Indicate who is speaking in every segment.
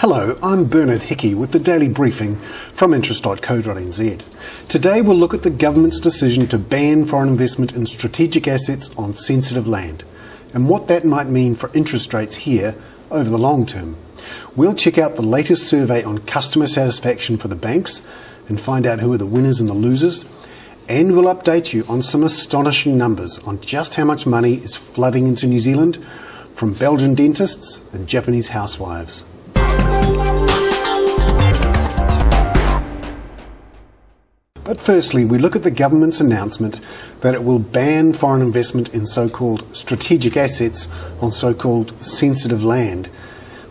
Speaker 1: Hello, I'm Bernard Hickey with the Daily Briefing from interest.co.nz. Today we'll look at the government's decision to ban foreign investment in strategic assets on sensitive land and what that might mean for interest rates here over the long term. We'll check out the latest survey on customer satisfaction for the banks and find out who are the winners and the losers, and we'll update you on some astonishing numbers on just how much money is flooding into New Zealand from Belgian dentists and Japanese housewives. But firstly, we look at the government's announcement that it will ban foreign investment in so-called strategic assets on so-called sensitive land.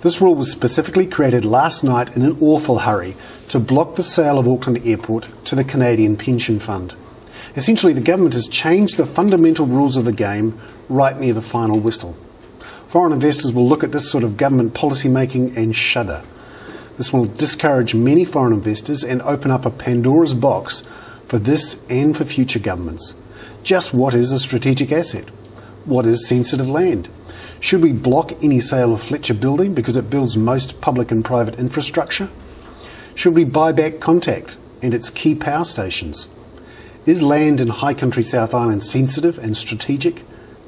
Speaker 1: This rule was specifically created last night in an awful hurry to block the sale of Auckland Airport to the Canadian Pension Fund. Essentially, the government has changed the fundamental rules of the game right near the final whistle. Foreign investors will look at this sort of government policy making and shudder. This will discourage many foreign investors and open up a Pandora's box for this and for future governments. Just what is a strategic asset? What is sensitive land? Should we block any sale of Fletcher Building because it builds most public and private infrastructure? Should we buy back Contact and its key power stations? Is land in high country South Island sensitive and strategic?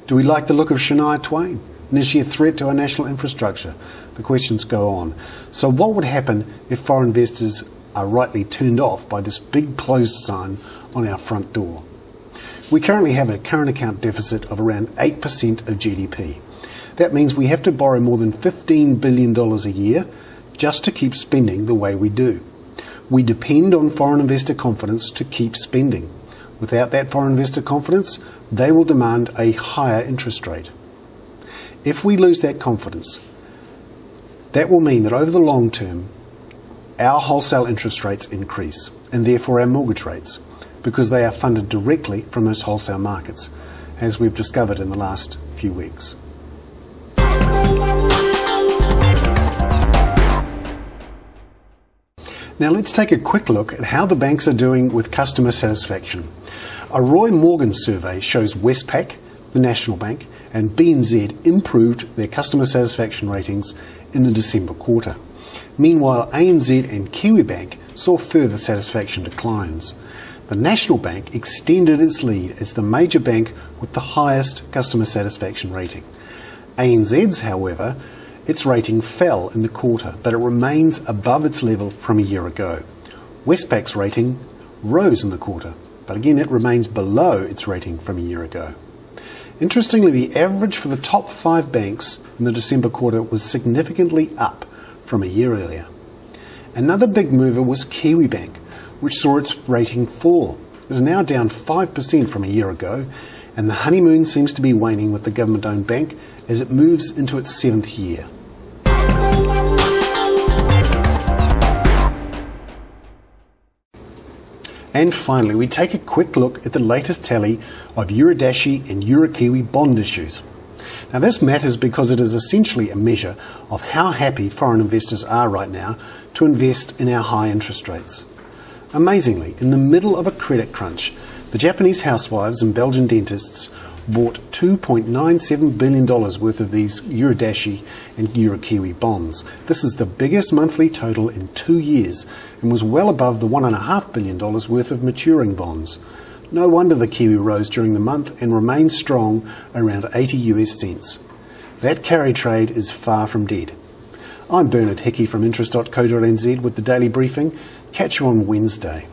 Speaker 1: Do we like the look of Shania Twain? And is she a threat to our national infrastructure? The questions go on. So what would happen if foreign investors are rightly turned off by this big closed sign on our front door? We currently have a current account deficit of around 8% of GDP. That means we have to borrow more than $15 billion a year just to keep spending the way we do. We depend on foreign investor confidence to keep spending. Without that foreign investor confidence, they will demand a higher interest rate. If we lose that confidence, that will mean that over the long term, our wholesale interest rates increase, and therefore our mortgage rates, because they are funded directly from those wholesale markets, as we've discovered in the last few weeks. Now let's take a quick look at how the banks are doing with customer satisfaction. A Roy Morgan survey shows Westpac, the National Bank, and BNZ improved their customer satisfaction ratings in the December quarter. Meanwhile, ANZ and Kiwibank saw further satisfaction declines. The National Bank extended its lead as the major bank with the highest customer satisfaction rating. ANZ's, however, its rating fell in the quarter, but it remains above its level from a year ago. Westpac's rating rose in the quarter, but again it remains below its rating from a year ago. Interestingly, the average for the top 5 banks in the December quarter was significantly up from a year earlier. Another big mover was Kiwibank, which saw its rating fall. It is now down 5% from a year ago, and the honeymoon seems to be waning with the government-owned bank as it moves into its 7th year. And finally, we take a quick look at the latest tally of Eurodashi and Eurokiwi bond issues. Now this matters because it is essentially a measure of how happy foreign investors are right now to invest in our high interest rates. Amazingly, in the middle of a credit crunch, the Japanese housewives and Belgian dentists bought $2.97 billion worth of these Eurodashi and Eurokiwi bonds. This is the biggest monthly total in 2 years and was well above the $1.5 billion worth of maturing bonds. No wonder the Kiwi rose during the month and remains strong around 80 US cents. That carry trade is far from dead. I'm Bernard Hickey from interest.co.nz with the Daily Briefing. Catch you on Wednesday.